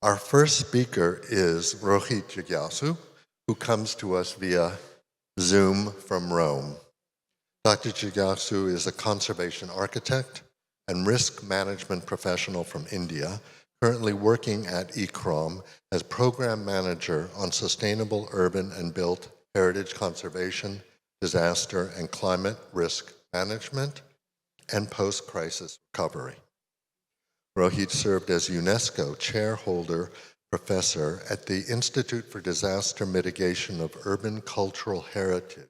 Our first speaker is Rohit Jigyasu, who comes to us via Zoom from Rome. Dr. Jigyasu is a conservation architect and risk management professional from India, currently working at ICCROM as program manager on sustainable urban and built heritage conservation, disaster and climate risk management, and post-crisis recovery. Rohit served as UNESCO chairholder professor at the Institute for Disaster Mitigation of Urban Cultural Heritage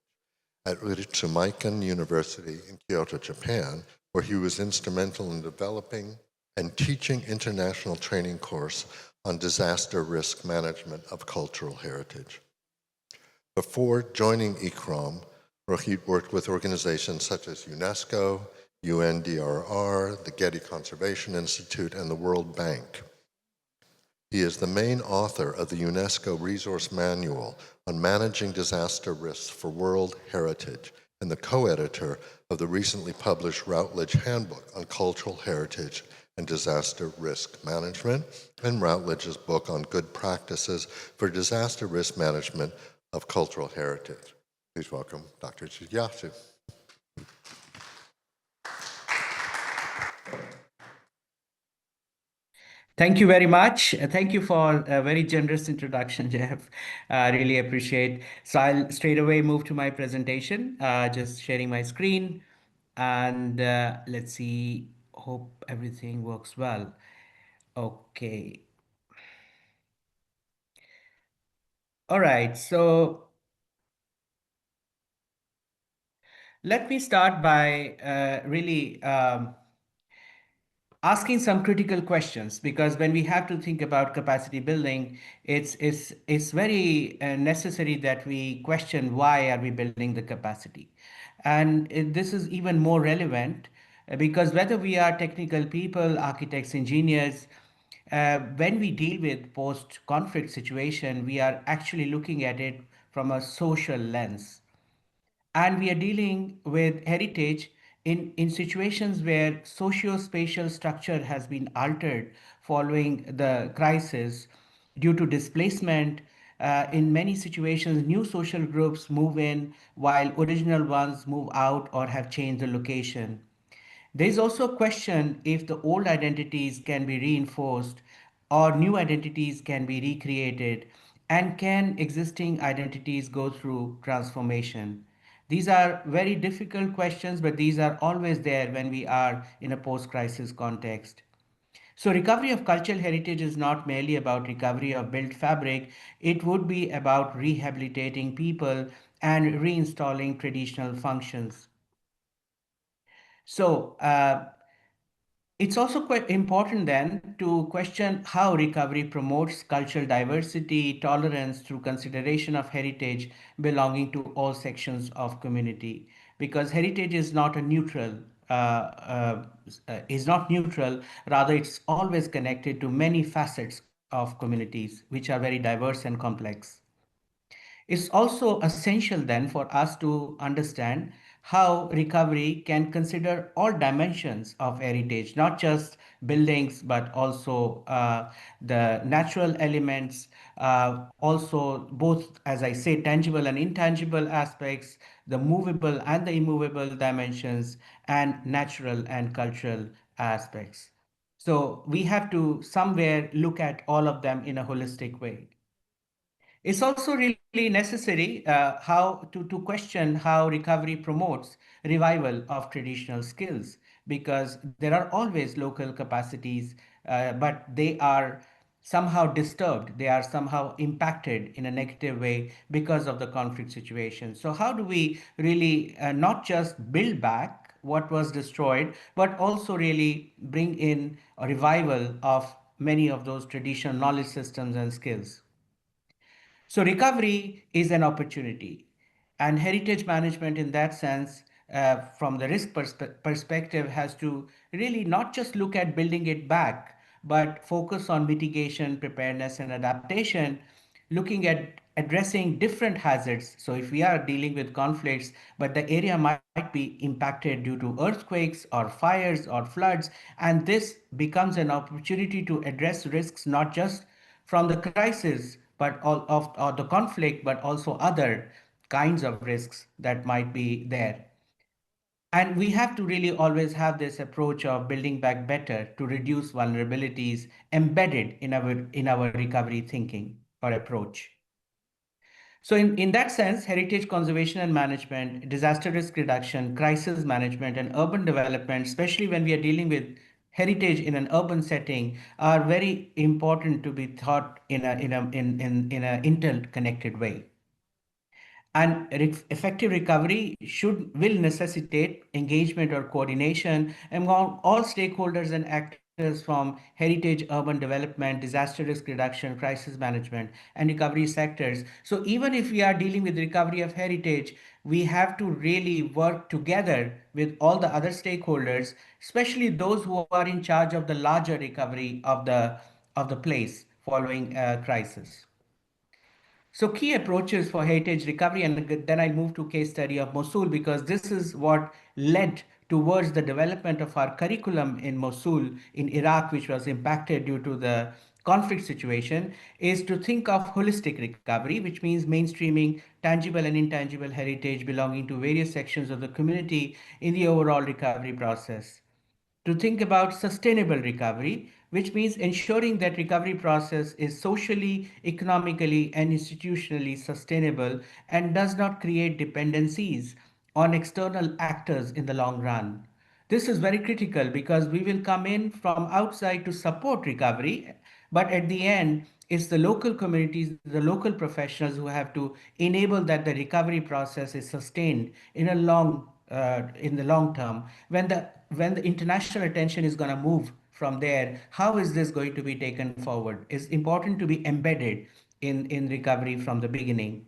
at Ritsumeikan University in Kyoto, Japan, where he was instrumental in developing and teaching international training course on disaster risk management of cultural heritage. Before joining ICCROM, Rohit worked with organizations such as UNESCO, UNDRR, the Getty Conservation Institute, and the World Bank. He is the main author of the UNESCO Resource Manual on Managing Disaster Risks for World Heritage and the co-editor of the recently published Routledge Handbook on Cultural Heritage and Disaster Risk Management, and Routledge's book on Good Practices for Disaster Risk Management of Cultural Heritage. Please welcome Dr. Jigyasu. Thank you very much. Thank you for a very generous introduction, Jeff. I really appreciate. So I'll straight away move to my presentation, just sharing my screen. And let's see, hope everything works well. Okay. All right, so let me start by really asking some critical questions, because when we have to think about capacity building, it's very necessary that we question why are we building the capacity. And this is even more relevant because whether we are technical people, architects, engineers, when we deal with post-conflict situation, we are actually looking at it from a social lens, and we are dealing with heritage in situations where socio-spatial structure has been altered following the crisis due to displacement. In many situations, new social groups move in while original ones move out or have changed the location. There is also a question if the old identities can be reinforced or new identities can be recreated, and can existing identities go through transformation. These are very difficult questions, but these are always there when we are in a post-crisis context. So recovery of cultural heritage is not merely about recovery of built fabric, it would be about rehabilitating people and reinstalling traditional functions. So, it's also quite important then to question how recovery promotes cultural diversity, tolerance through consideration of heritage belonging to all sections of community. Because heritage is not a neutral, is not neutral. Rather, it's always connected to many facets of communities, which are very diverse and complex. It's also essential then for us to understand how recovery can consider all dimensions of heritage, not just buildings, but also the natural elements, also both, as I say, tangible and intangible aspects, the movable and the immovable dimensions, and natural and cultural aspects. So we have to somewhere look at all of them in a holistic way. It's also really necessary to question how recovery promotes revival of traditional skills, because there are always local capacities, but they are somehow disturbed, they are somehow impacted in a negative way because of the conflict situation. So, how do we really not just build back what was destroyed, but also really bring in a revival of many of those traditional knowledge systems and skills? So recovery is an opportunity, and heritage management, in that sense, from the risk perspective, has to really not just look at building it back, but focus on mitigation, preparedness, and adaptation, looking at addressing different hazards. So if we are dealing with conflicts, but the area might be impacted due to earthquakes or fires or floods, and this becomes an opportunity to address risks not just from the crisis, but all of or the conflict, but also other kinds of risks that might be there. And we have to really always have this approach of building back better to reduce vulnerabilities embedded in our recovery thinking or approach. So in that sense, heritage conservation and management, disaster risk reduction, crisis management, and urban development, especially when we are dealing with heritage in an urban setting, are very important to be thought in a interconnected way. And effective recovery will necessitate engagement or coordination among all stakeholders and actors from heritage, urban development, disaster risk reduction, crisis management, and recovery sectors. So even if we are dealing with recovery of heritage, we have to really work together with all the other stakeholders, especially those who are in charge of the larger recovery of the place following a crisis. So key approaches for heritage recovery, and then I move to case study of Mosul because this is what led towards the development of our curriculum in Mosul in Iraq, which was impacted due to the conflict situation, is to think of holistic recovery, which means mainstreaming tangible and intangible heritage belonging to various sections of the community in the overall recovery process. To think about sustainable recovery, which means ensuring that recovery process is socially, economically, and institutionally sustainable and does not create dependencies on external actors in the long run. This is very critical because we will come in from outside to support recovery, but at the end, it's the local communities, the local professionals who have to enable that the recovery process is sustained in the long term. When the international attention is going to move from there, how is this going to be taken forward? It's important to be embedded in recovery from the beginning.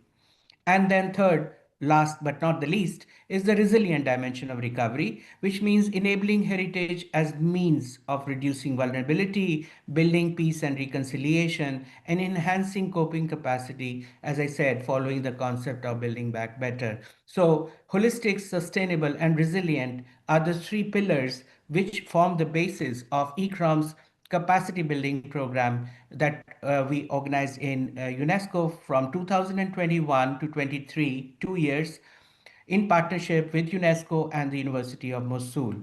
And then third, last but not the least, is the resilient dimension of recovery, which means enabling heritage as means of reducing vulnerability, building peace and reconciliation, and enhancing coping capacity, as I said, following the concept of building back better. So holistic, sustainable, and resilient are the three pillars which form the basis of ICCROM's capacity building program that we organized in UNESCO from 2021 to 23, 2 years, in partnership with UNESCO and the University of Mosul.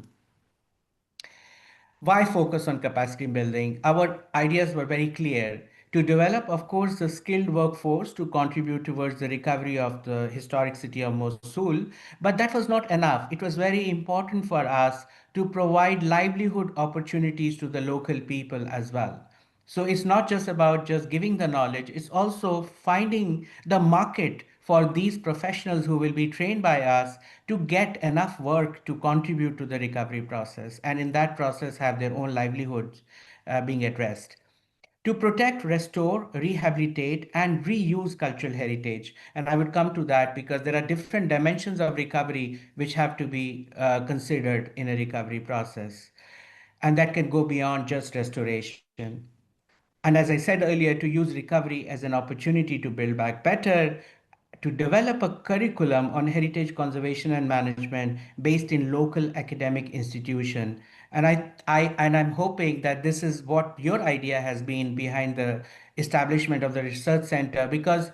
Why focus on capacity building? Our ideas were very clear. To develop, of course, the skilled workforce to contribute towards the recovery of the historic city of Mosul, but that was not enough. It was very important for us to provide livelihood opportunities to the local people as well. So it's not just about just giving the knowledge, it's also finding the market for these professionals who will be trained by us to get enough work to contribute to the recovery process and in that process have their own livelihoods being addressed. To protect, restore, rehabilitate, and reuse cultural heritage. And I would come to that because there are different dimensions of recovery which have to be considered in a recovery process. And that can go beyond just restoration. And as I said earlier, to use recovery as an opportunity to build back better, to develop a curriculum on heritage conservation and management based in local academic institution. And I'm hoping that this is what your idea has been behind the establishment of the research center because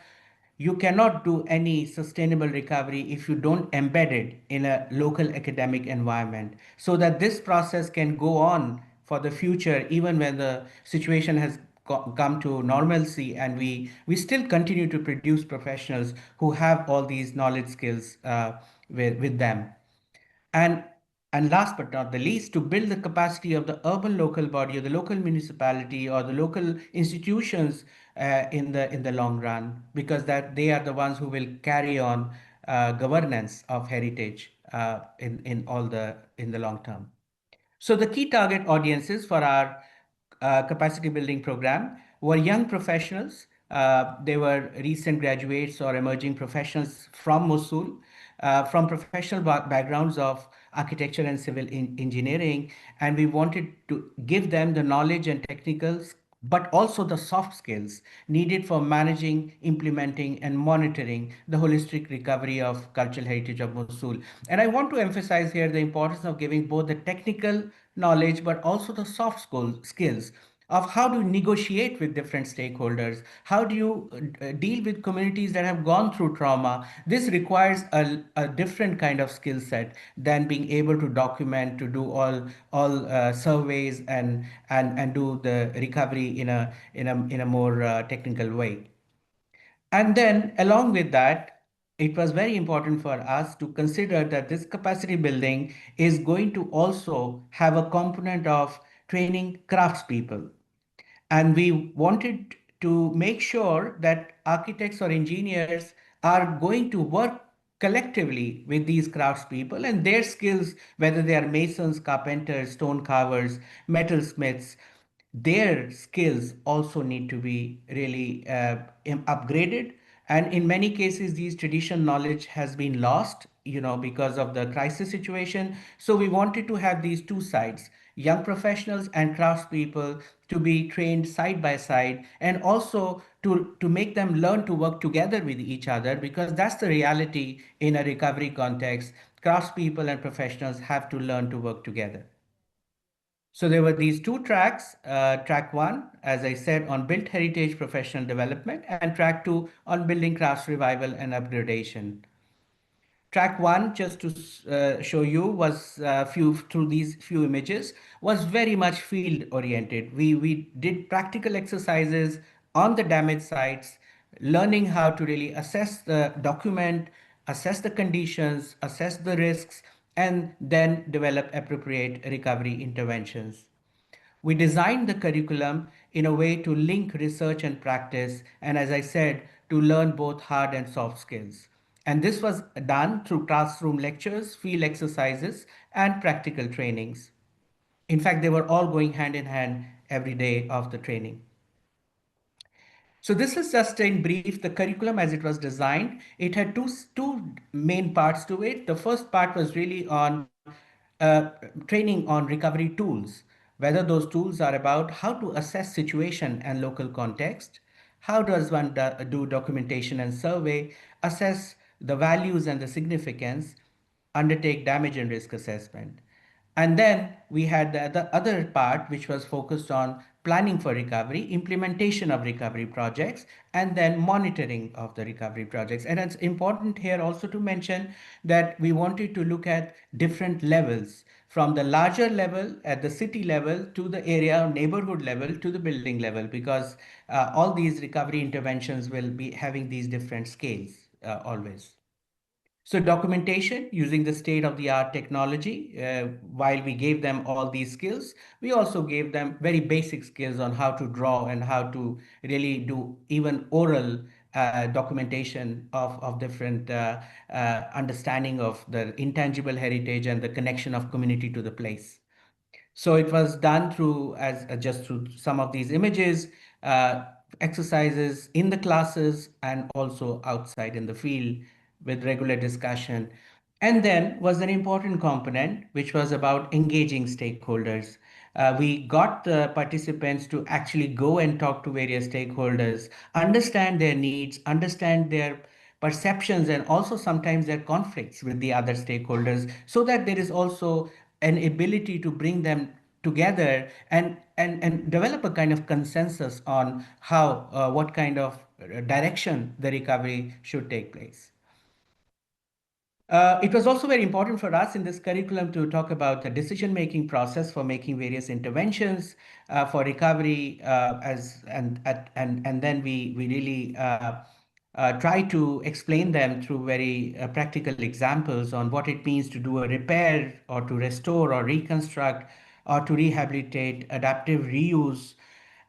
you cannot do any sustainable recovery if you don't embed it in a local academic environment so that this process can go on for the future even when the situation has come to normalcy and we still continue to produce professionals who have all these knowledge skills with them. And and last but not the least, to build the capacity of the urban local body or the local municipality or the local institutions in the long run, because that they are the ones who will carry on governance of heritage in the long term. So the key target audiences for our capacity building program were young professionals. They were recent graduates or emerging professionals from Mosul, from professional backgrounds of architecture and civil engineering. And we wanted to give them the knowledge and technicals, but also the soft skills needed for managing, implementing, and monitoring the holistic recovery of cultural heritage of Mosul. And I want to emphasize here the importance of giving both the technical knowledge but also the soft skills of how do you negotiate with different stakeholders, how do you deal with communities that have gone through trauma. This requires a different kind of skill set than being able to document, to do all surveys and do the recovery in a more technical way. And then, along with that, it was very important for us to consider that this capacity building is going to also have a component of training craftspeople. And we wanted to make sure that architects or engineers are going to work collectively with these craftspeople and their skills, whether they are masons, carpenters, stone carvers, metalsmiths, their skills also need to be really upgraded. And in many cases these traditional knowledge has been lost, because of the crisis situation. So we wanted to have these two sides, young professionals and craftspeople, to be trained side by side, and also to make them learn to work together with each other, because that's the reality in a recovery context. Craftspeople and professionals have to learn to work together. So there were these two tracks, track one, as I said, on built heritage professional development, and track two on building crafts revival and upgradation. Track one, just to show you, was few through these few images, was very much field oriented. We did practical exercises on the damaged sites, learning how to really assess the document, assess the conditions, assess the risks, and then develop appropriate recovery interventions. We designed the curriculum in a way to link research and practice, and as I said, to learn both hard and soft skills. And this was done through classroom lectures, field exercises, and practical trainings. In fact, they were all going hand in hand every day of the training. So this is just in brief the curriculum as it was designed. It had two main parts to it. The first part was really on training on recovery tools, whether those tools are about how to assess situation and local context, how does one do documentation and survey, assess the values and the significance, undertake damage and risk assessment. And then we had the other part, which was focused on planning for recovery, implementation of recovery projects, and then monitoring of the recovery projects. And it's important here also to mention that we wanted to look at different levels, from the larger level at the city level to the area or neighborhood level to the building level, because all these recovery interventions will be having these different scales always. So documentation using the state-of-the-art technology, while we gave them all these skills, we also gave them very basic skills on how to draw and how to really do even oral documentation of different understanding of the intangible heritage and the connection of community to the place. So it was done through, as just through some of these images, uh, exercises in the classes and also outside in the field with regular discussion. And then was an important component, which was about engaging stakeholders. We got the participants to actually go and talk to various stakeholders, understand their needs, understand their perceptions, and also sometimes their conflicts with the other stakeholders, so that there is also an ability to bring them together and develop a kind of consensus on how what kind of direction the recovery should take place. It was also very important for us in this curriculum to talk about the decision-making process for making various interventions for recovery, and then we really try to explain them through very practical examples on what it means to do a repair or to restore or reconstruct or to rehabilitate, adaptive reuse,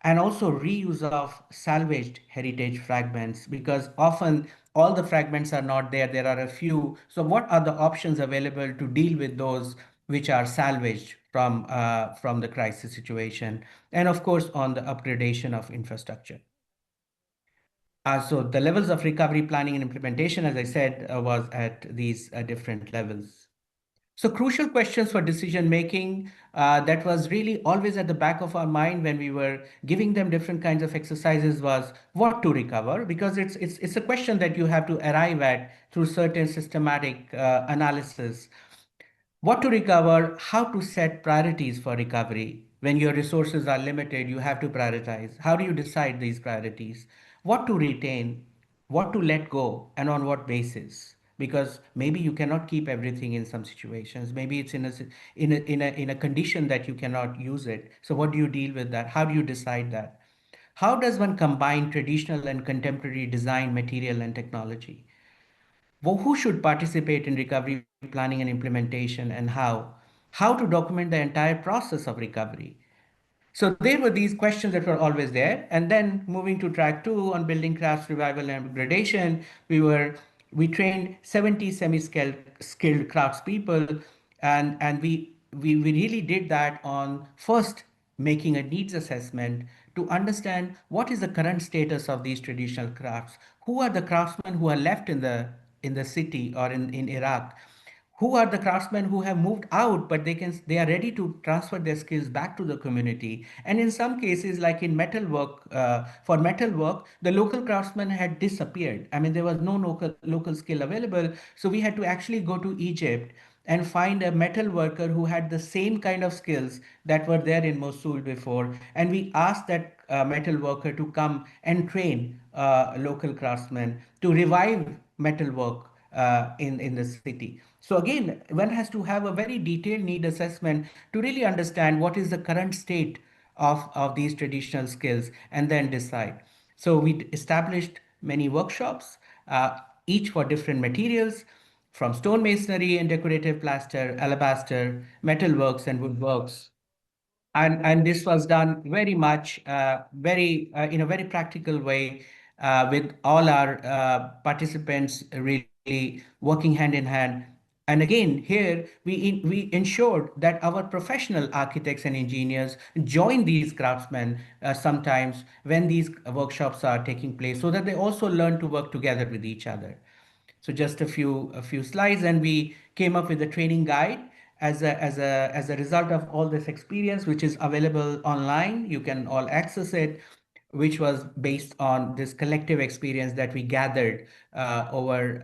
and also reuse of salvaged heritage fragments, because often all the fragments are not there, there are a few. So what are the options available to deal with those which are salvaged from the crisis situation, and of course on the upgradation of infrastructure. So the levels of recovery planning and implementation, as I said, was at these different levels. So crucial questions for decision making, that was really always at the back of our mind when we were giving them different kinds of exercises, was what to recover, because it's a question that you have to arrive at through certain systematic analysis. What to recover, how to set priorities for recovery When your resources are limited, you have to prioritize. How do you decide these priorities? What to retain, what to let go, and on what basis? Because maybe you cannot keep everything in some situations. Maybe it's in a condition that you cannot use it. So what do you deal with that? How do you decide that? How does one combine traditional and contemporary design, material, and technology? Well, who should participate in recovery planning and implementation, and how? How to document the entire process of recovery? So there were these questions that were always there. And then moving to track two on building crafts, revival, and upgradation, we trained 70 skilled craftspeople, and we really did that on first making a needs assessment to understand what is the current status of these traditional crafts. Who are the craftsmen who are left in the city or in Iraq? Who are the craftsmen who have moved out but they are ready to transfer their skills back to the community? And in some cases, like in metalwork, for metalwork, the local craftsmen had disappeared. I mean, there was no local skill available, so we had to actually go to Egypt and find a metal worker who had the same kind of skills that were there in Mosul before. And we asked that metal worker to come and train local craftsmen to revive metal work in the city. So again, one has to have a very detailed need assessment to really understand what is the current state of these traditional skills and then decide. So we established many workshops, each for different materials, from stone masonry and decorative plaster, alabaster, metalworks and woodworks. And this was done very much very in a very practical way, with all our participants really working hand in hand. And again, here we ensured that our professional architects and engineers join these craftsmen sometimes when these workshops are taking place, so that they also learn to work together with each other. So just a few slides, and we came up with a training guide as a result of all this experience, which is available online. You can all access it, which was based on this collective experience that we gathered over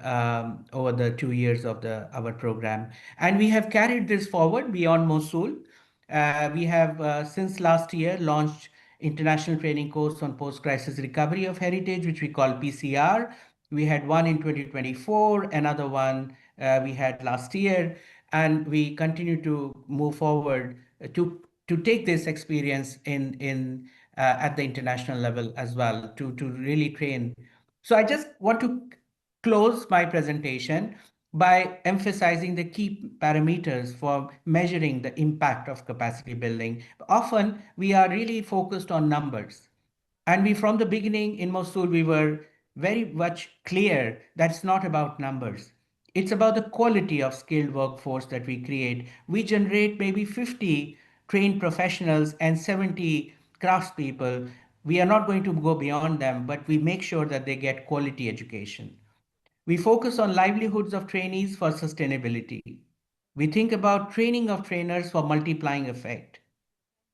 the 2 years of the our program, and we have carried this forward beyond Mosul. We have since last year launched international training course on post-crisis recovery of heritage, which we call PCR. We had one in 2024, another one we had last year, and we continue to move forward to take this experience in at the international level as well to really train. So I just want to close my presentation by emphasizing the key parameters for measuring the impact of capacity building. Often we are really focused on numbers. And we, from the beginning in Mosul, we were very much clear that it's not about numbers. It's about the quality of skilled workforce that we create. We generate maybe 50 trained professionals and 70 craftspeople. We are not going to go beyond them, but we make sure that they get quality education. We focus on livelihoods of trainees for sustainability. We think about training of trainers for multiplying effect.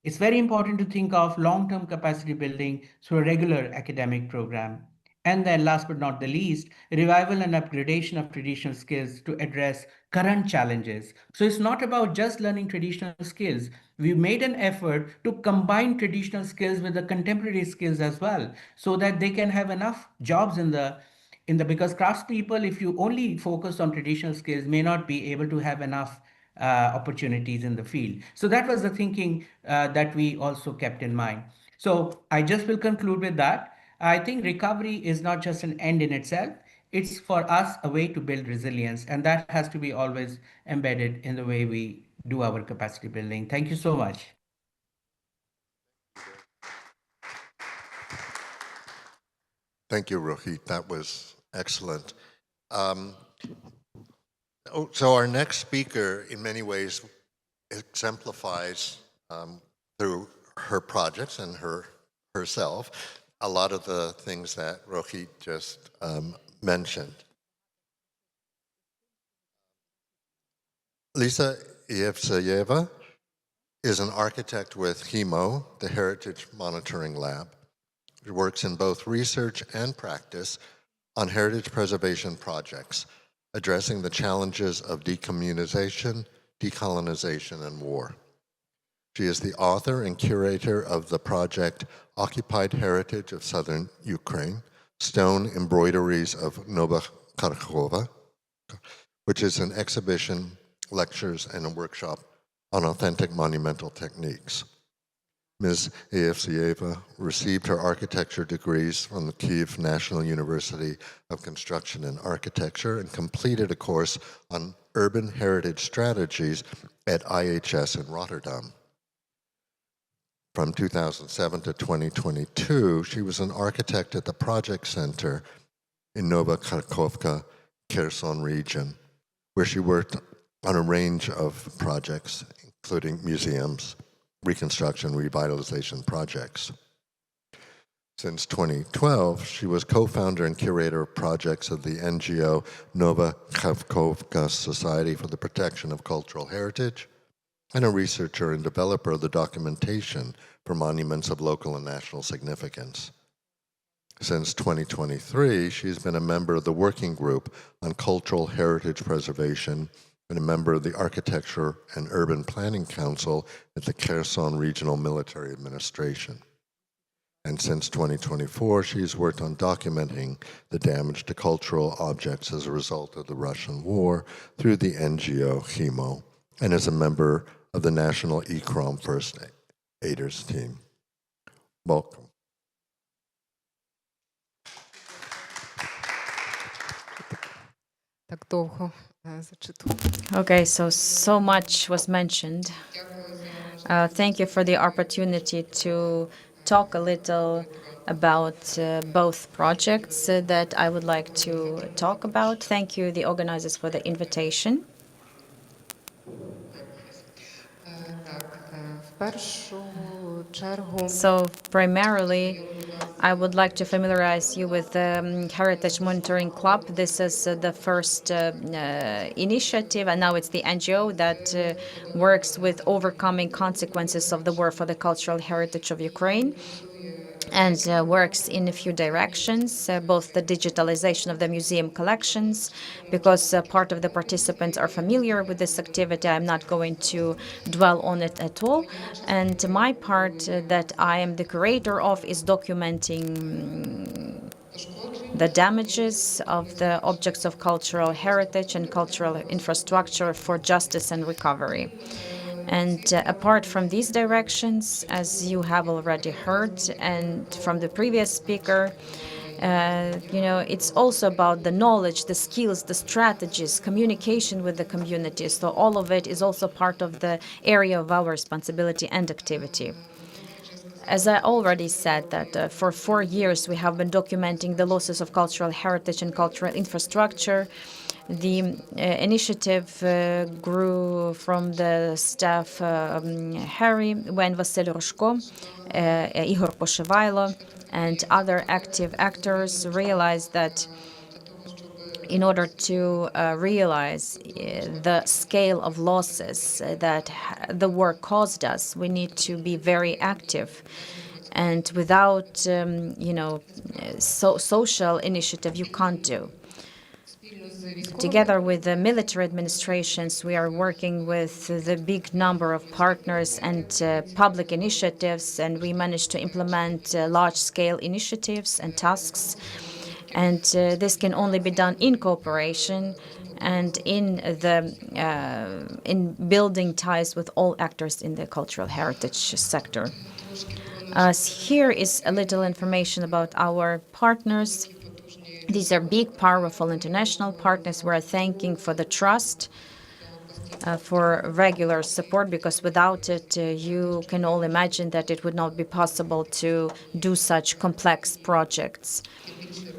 It's very important to think of long-term capacity building through a regular academic program. And then last but not the least, revival and upgradation of traditional skills to address current challenges. So it's not about just learning traditional skills. We've made an effort to combine traditional skills with the contemporary skills as well, so that they can have enough jobs in the because craftspeople, if you only focus on traditional skills, may not be able to have enough opportunities in the field. So that was the thinking that we also kept in mind. So I just will conclude with that. I think recovery is not just an end in itself. It's for us a way to build resilience, and that has to be always embedded in the way we do our capacity building. Thank you so much. Thank you, Rohit. That was excellent. So our next speaker, in many ways, exemplifies through her projects and herself a lot of the things that Rohit just mentioned. Liza Ievseieva is an architect with HEMO, the Heritage Monitoring Lab. She works in both research and practice on heritage preservation projects, addressing the challenges of decommunization, decolonization, and war. She is the author and curator of the project Occupied Heritage of Southern Ukraine, Stone Embroideries of Nova Kharkova, which is an exhibition, lectures, and a workshop on authentic monumental techniques. Ms. Ievseieva received her architecture degrees from the Kyiv National University of Construction and Architecture and completed a course on urban heritage strategies at IHS in Rotterdam. From 2007 to 2022, she was an architect at the Project Center in Nova Kharkovka, Kherson region, where she worked on a range of projects, including museums, reconstruction, revitalization projects. Since 2012, she was co-founder and curator of projects of the NGO Nova Kharkovka Society for the Protection of Cultural Heritage, and a researcher and developer of the documentation for monuments of local and national significance. Since 2023, she's been a member of the Working Group on Cultural Heritage Preservation and a member of the Architecture and Urban Planning Council at the Kherson Regional Military Administration. And since 2024, she's worked on documenting the damage to cultural objects as a result of the Russian war through the NGO HEMO, and is a member of the National ICCROM First Aiders team. Welcome. Okay, so much was mentioned. Thank you for the opportunity to talk a little about both projects that I would like to talk about. Thank you, the organizers, for the invitation. So primarily, I would like to familiarize you with the Heritage Monitoring Club. This is the first initiative, and now it's the NGO that works with overcoming consequences of the war for the cultural heritage of Ukraine, and works in a few directions, both the digitalization of the museum collections, because part of the participants are familiar with this activity. I'm not going to dwell on it at all. And my part that I am the curator of is documenting the damages of the objects of cultural heritage and cultural infrastructure for justice and recovery. And apart from these directions, as you have already heard, and from the previous speaker, it's also about the knowledge, the skills, the strategies, communication with the community. So all of it is also part of the area of our responsibility and activity. As I already said, that for 4 years we have been documenting the losses of cultural heritage and cultural infrastructure. The initiative grew from the staff Harry, when Vasil Rushko, Igor Poshevailo, and other active actors realized that in order to realize the scale of losses that the war caused us, we need to be very active. And without, social initiative, you can't do. Together with the military administrations, we are working with the big number of partners and public initiatives, and we managed to implement large-scale initiatives and tasks. And this can only be done in cooperation and in building ties with all actors in the cultural heritage sector. Here is a little information about our partners. These are big, powerful international partners. We're thanking for the trust, for regular support, because without it, you can all imagine that it would not be possible to do such complex projects.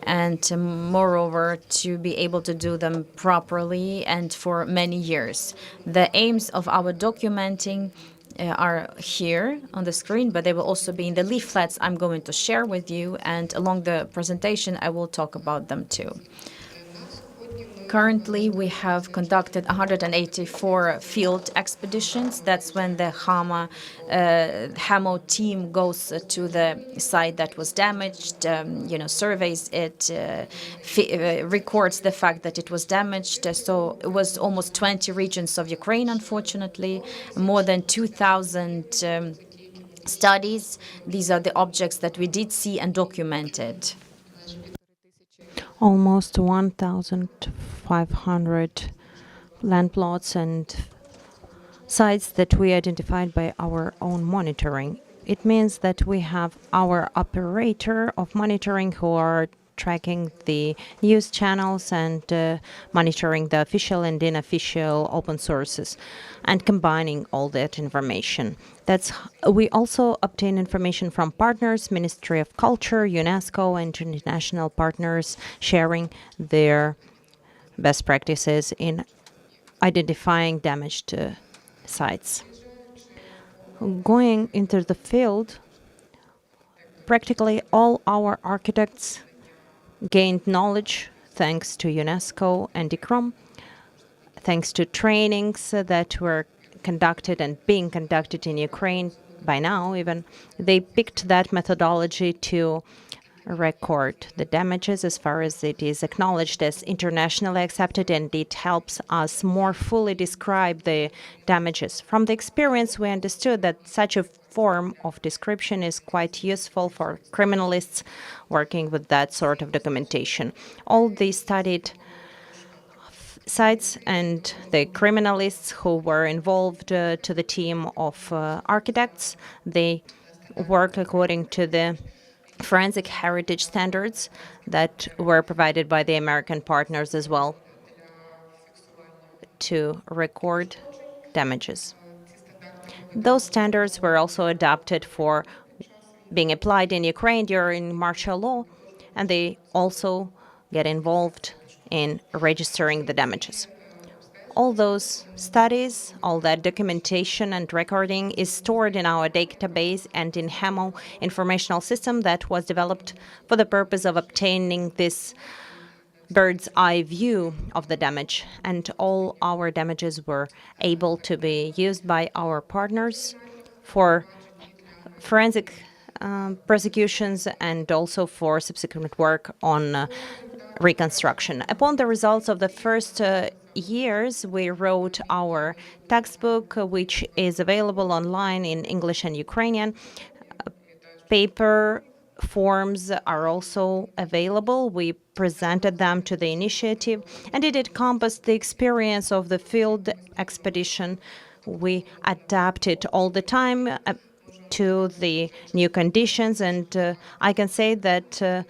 And moreover, to be able to do them properly and for many years. The aims of our documenting are here on the screen, but they will also be in the leaflets I'm going to share with you, and along the presentation I will talk about them too. Currently, we have conducted 184 field expeditions. That's when the HEMO team goes to the site that was damaged, surveys it, records the fact that it was damaged. So it was almost 20 regions of Ukraine, unfortunately, more than 2,000 studies. These are the objects that we did see and documented. Almost 1,500 land plots and sites that we identified by our own monitoring. It means that we have our operator of monitoring who are tracking the news channels and monitoring the official and unofficial open sources and combining all that information. We also obtain information from partners, Ministry of Culture, UNESCO, and international partners sharing their best practices in identifying damaged sites. Going into the field, practically all our architects gained knowledge thanks to UNESCO and ICCROM, thanks to trainings that were conducted and being conducted in Ukraine by now even. They picked that methodology to record the damages as far as it is acknowledged as internationally accepted, and it helps us more fully describe the damages. From the experience, we understood that such a form of description is quite useful for criminalists working with that sort of documentation. All the studied sites and the criminalists who were involved to the team of architects, they work according to the forensic heritage standards that were provided by the American partners as well to record damages. Those standards were also adopted for being applied in Ukraine during martial law, and they also get involved in registering the damages. All those studies, all that documentation and recording is stored in our database and in HEMO informational system that was developed for the purpose of obtaining this bird's eye view of the damage. And all our damages were able to be used by our partners for forensic prosecutions and also for subsequent work on reconstruction. Upon the results of the first years, we wrote our textbook, which is available online in English and Ukrainian. Paper forms are also available. We presented them to the initiative, and it encompassed the experience of the field expedition. We adapt it all the time to the new conditions, and I can say that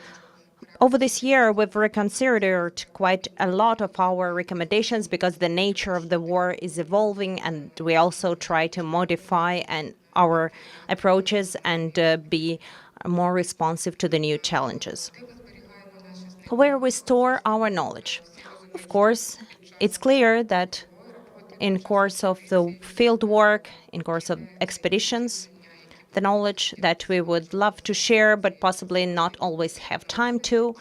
over this year, we've reconsidered quite a lot of our recommendations because the nature of the war is evolving, and we also try to modify our approaches and be more responsive to the new challenges. Where we store our knowledge. Of course, it's clear that in course of the field work, in course of expeditions, the knowledge that we would love to share, but possibly not always have time to.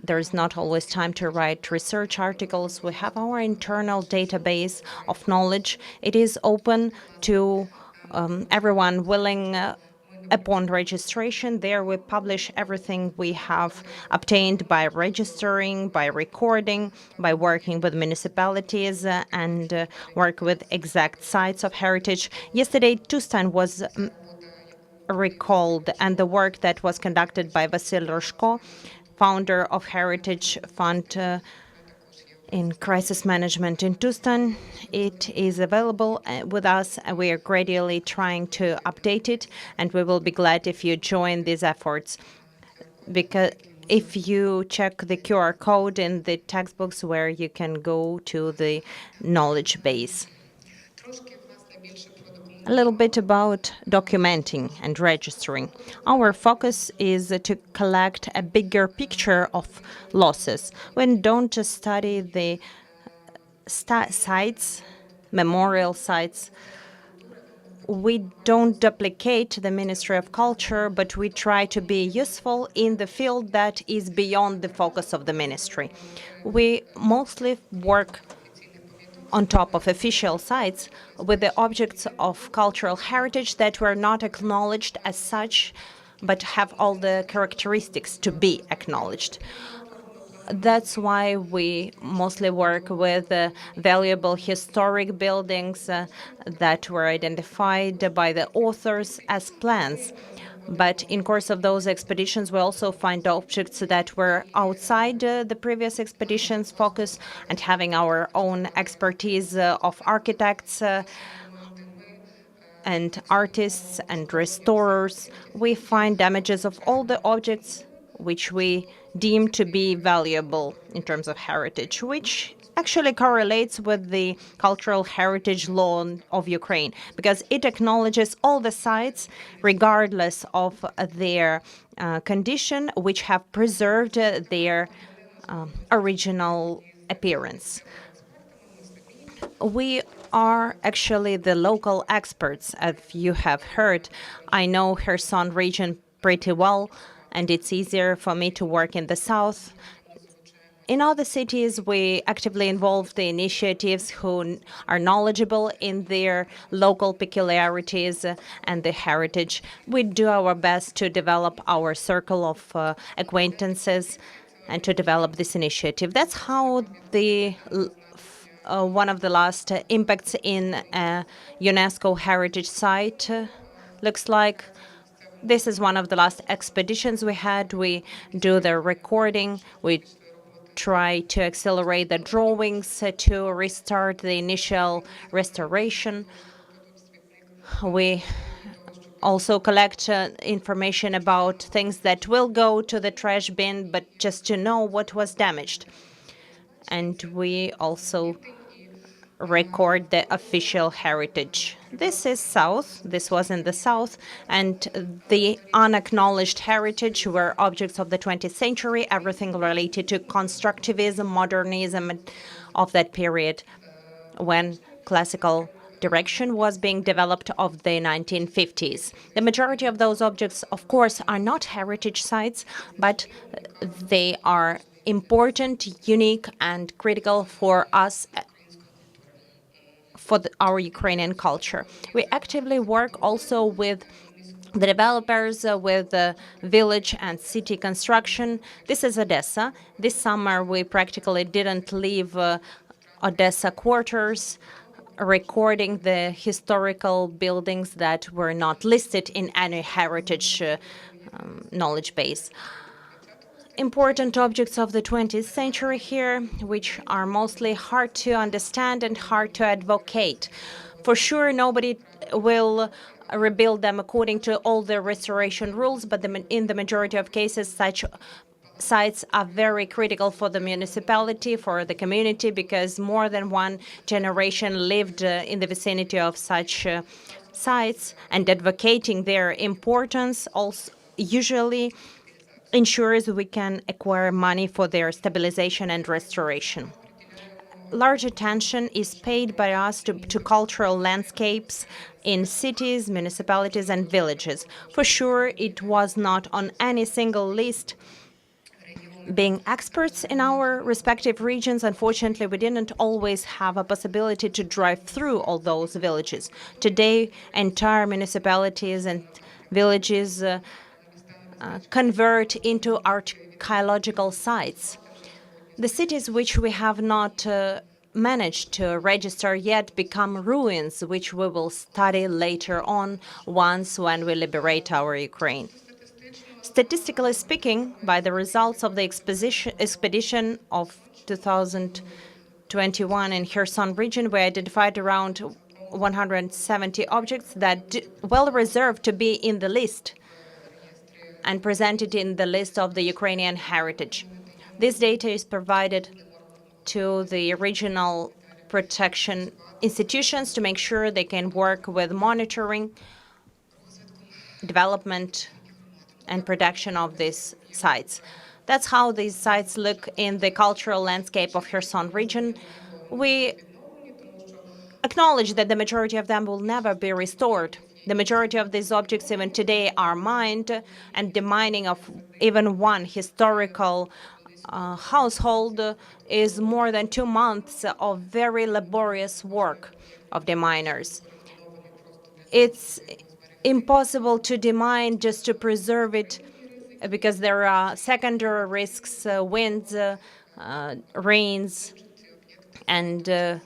There's not always time to write research articles. We have our internal database of knowledge. It is open to everyone willing upon registration. There we publish everything we have obtained by registering, by recording, by working with municipalities and work with exact sites of heritage. Yesterday, Tustan was recalled, and the work that was conducted by Vasil Roshko, founder of Heritage Fund in Crisis Management in Tustan. It is available with us. We are gradually trying to update it, and we will be glad if you join these efforts. Because if you check the QR code in the textbooks where you can go to the knowledge base. A little bit about documenting and registering. Our focus is to collect a bigger picture of losses. We don't just study the sites, memorial sites. we don't duplicate the Ministry of Culture, but we try to be useful in the field that is beyond the focus of the ministry. We mostly work on top of official sites with the objects of cultural heritage that were not acknowledged as such, but have all the characteristics to be acknowledged. That's why we mostly work with valuable historic buildings that were identified by the authors as plans. But in course of those expeditions, we also find objects that were outside the previous expedition's focus, and having our own expertise of architects and artists and restorers, we find damages of all the objects which we deem to be valuable in terms of heritage, which actually correlates with the cultural heritage law of Ukraine, because it acknowledges all the sites, regardless of their condition, which have preserved their original appearance. We are actually the local experts, as you have heard. I know Kherson region pretty well, and it's easier for me to work in the south. In other cities, we actively involve the initiatives who are knowledgeable in their local peculiarities and the heritage. We do our best to develop our circle of acquaintances and to develop this initiative. That's how the one of the last impacts in a UNESCO heritage site looks like. This is one of the last expeditions we had. We do the recording. We try to accelerate the drawings to restart the initial restoration. We also collect information about things that will go to the trash bin, but just to know what was damaged. And we also record the official heritage. This is south, this was in the south, and the unacknowledged heritage were objects of the 20th century, everything related to constructivism, modernism of that period when classical direction was being developed of the 1950s. The majority of those objects, of course, are not heritage sites, but they are important, unique, and critical for us, for our Ukrainian culture. We actively work also with the developers, with village and city construction. This is Odessa. This summer, we practically didn't leave Odessa quarters, recording the historical buildings that were not listed in any heritage knowledge base. Important objects of the 20th century here, which are mostly hard to understand and hard to advocate. For sure, nobody will rebuild them according to all the restoration rules, but in the majority of cases, such sites are very critical for the municipality, for the community, because more than one generation lived in the vicinity of such sites, and advocating their importance also usually ensures we can acquire money for their stabilization and restoration. Large attention is paid by us to cultural landscapes in cities, municipalities, and villages. For sure, it was not on any single list. Being experts in our respective regions, unfortunately, we didn't always have a possibility to drive through all those villages. Today, entire municipalities and villages convert into archaeological sites. The cities which we have not managed to register yet become ruins, which we will study later on when we liberate our Ukraine. Statistically speaking, by the results of the expedition of 2021 in Kherson region, we identified around 170 objects that well reserved to be in the list and presented in the list of the Ukrainian heritage. This data is provided to the regional protection institutions to make sure they can work with monitoring, development, and production of these sites. That's how these sites look in the cultural landscape of Kherson region. We acknowledge that the majority of them will never be restored. the majority of these objects even today are mined, and the mining of even one historical household is more than 2 months of very laborious work of the miners. It's impossible to demine just to preserve it because there are secondary risks, winds, rains, and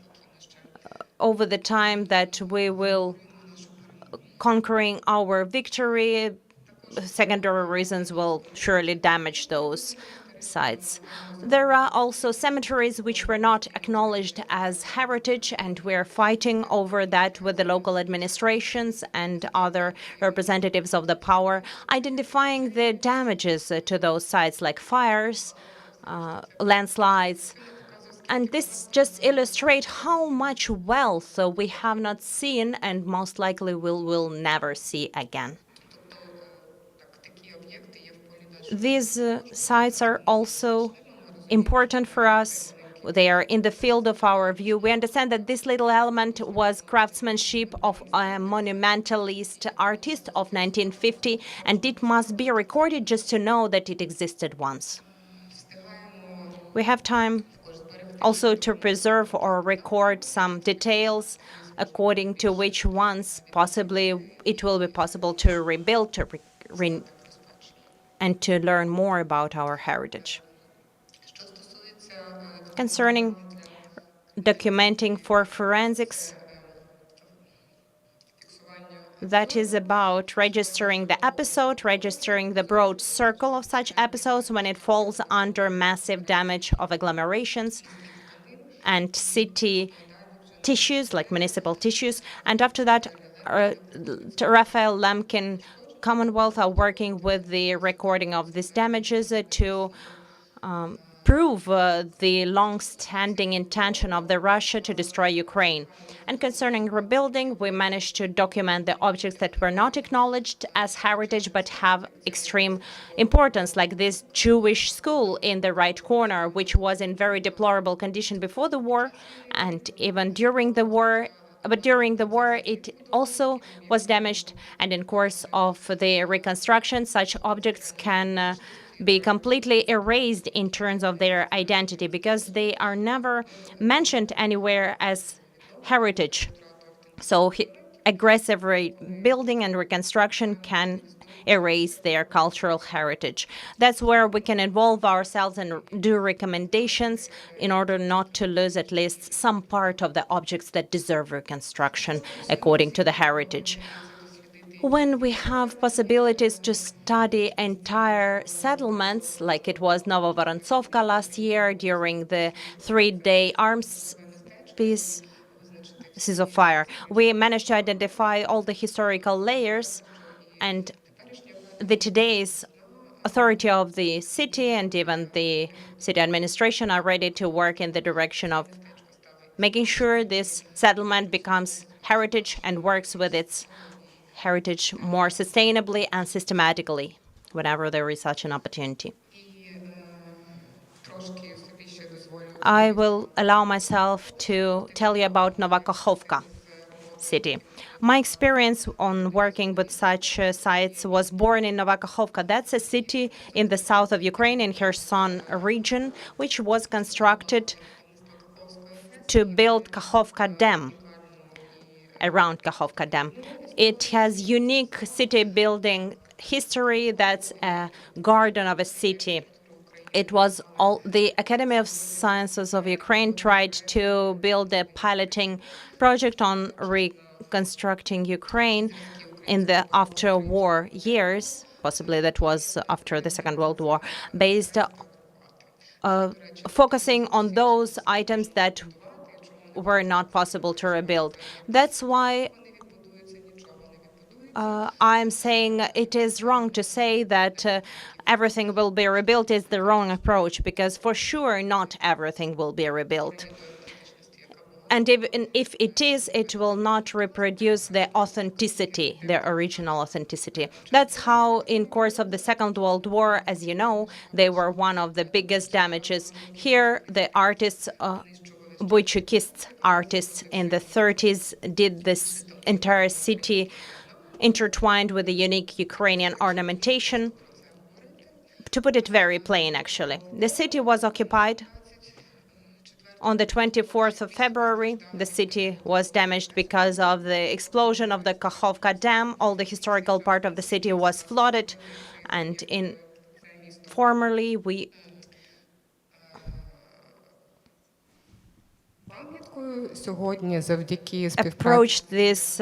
over the time that we will conquering our victory, secondary reasons will surely damage those sites. There are also cemeteries which were not acknowledged as heritage, and we're fighting over that with the local administrations and other representatives of the power, identifying the damages to those sites like fires, landslides. And this just illustrates how much wealth we have not seen and most likely will never see again. These sites are also important for us. They are in the field of our view. We understand that this little element was craftsmanship of a monumentalist artist of 1950, and it must be recorded just to know that it existed once. We have time also to preserve or record some details according to which ones possibly it will be possible to rebuild and to learn more about our heritage. Concerning documenting for forensics, that is about registering the episode, registering the broad circle of such episodes when it falls under massive damage of agglomerations and city tissues, like municipal tissues. And after that, Raphael Lemkin Commonwealth are working with the recording of these damages to prove the long-standing intention of the Russia to destroy Ukraine. And concerning rebuilding, we managed to document the objects that were not acknowledged as heritage but have extreme importance, like this Jewish school in the right corner, which was in very deplorable condition before the war and even during the war. But during the war, it also was damaged, and in course of the reconstruction, such objects can be completely erased in terms of their identity because they are never mentioned anywhere as heritage. So aggressive rebuilding and reconstruction can erase their cultural heritage. That's where we can involve ourselves and do recommendations in order not to lose at least some part of the objects that deserve reconstruction according to the heritage. When we have possibilities to study entire settlements, like it was Novovorontsovka last year during the 3-day arms peace ceasefire, we managed to identify all the historical layers, and the today's authority of the city and even the city administration are ready to work in the direction of making sure this settlement becomes heritage and works with its heritage more sustainably and systematically whenever there is such an opportunity. I will allow myself to tell you about Novakhovka city. My experience on working with such sites was born in Novakhovka. That's a city in the south of Ukraine, in Kherson region, which was constructed to build Kakhovka Dam, around Kakhovka Dam. It has unique city building history. That's a garden of a city. It was all the Academy of Sciences of Ukraine tried to build a piloting project on reconstructing Ukraine in the after-war years, possibly that was after the Second World War, based focusing on those items that were not possible to rebuild. That's why I'm saying it is wrong to say that everything will be rebuilt is the wrong approach, because for sure not everything will be rebuilt. And even if it is, it will not reproduce the authenticity, the original authenticity. That's how, in course of the Second World War, as you know, they were one of the biggest damages. Here, the artists, Boychukist artists in the 30s did this entire city intertwined with the unique Ukrainian ornamentation. To put it very plain, actually, the city was occupied. On the 24th of February, the city was damaged because of the explosion of the Kakhovka Dam. All the historical part of the city was flooded, and formerly we approached this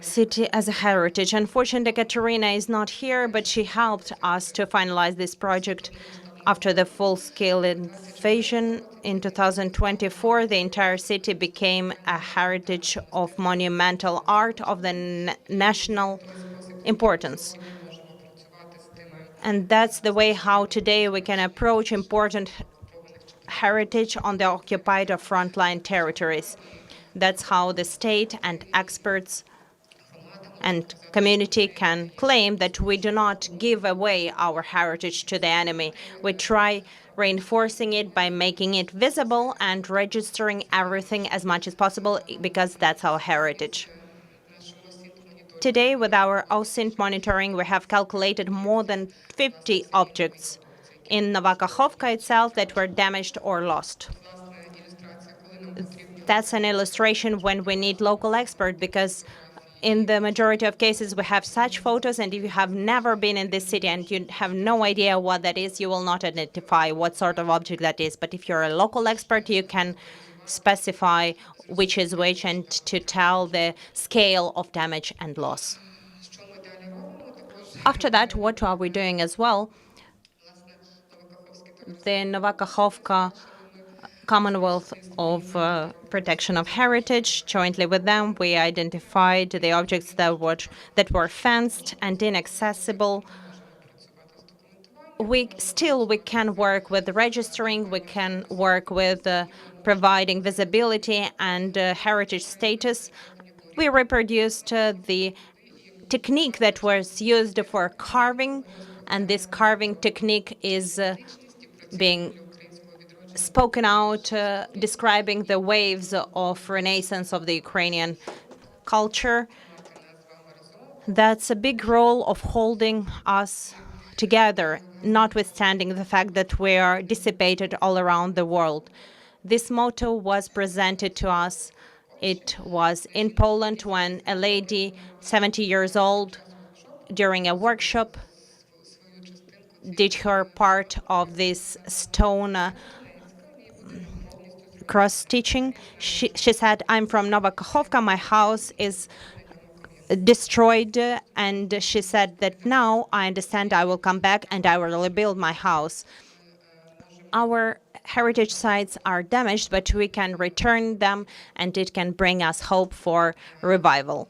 city as a heritage. Unfortunately, Katerina is not here, but she helped us to finalize this project. After the full-scale invasion in 2024, the entire city became a heritage of monumental art of the national importance. And that's the way how today we can approach important heritage on the occupied or frontline territories. That's how the state and experts and community can claim that we do not give away our heritage to the enemy. We try reinforcing it by making it visible and registering everything as much as possible, because that's our heritage. Today, with our OSINT monitoring, we have calculated more than 50 objects in Novakhovka itself that were damaged or lost. That's an illustration when we need local expert, because in the majority of cases we have such photos, and if you have never been in this city and you have no idea what that is, you will not identify what sort of object that is. But if you're a local expert, you can specify which is which and to tell the scale of damage and loss. After that, what are we doing as well? The Novakhovka Commonwealth of Protection of Heritage, jointly with them, we identified the objects that were fenced and inaccessible. We can work with registering, we can work with providing visibility and heritage status. We reproduced the technique that was used for carving, and this carving technique is being spoken out, describing the waves of renaissance of the Ukrainian culture. That's a big role of holding us together, notwithstanding the fact that we are dissipated all around the world. This motto was presented to us. It was in Poland when a lady, 70 years old, during a workshop, did her part of this stone cross-stitching. She said, "I'm from Novakhovka, my house is destroyed," and she said that now I understand, I will come back and I will rebuild my house. Our heritage sites are damaged, but we can return them, and it can bring us hope for revival.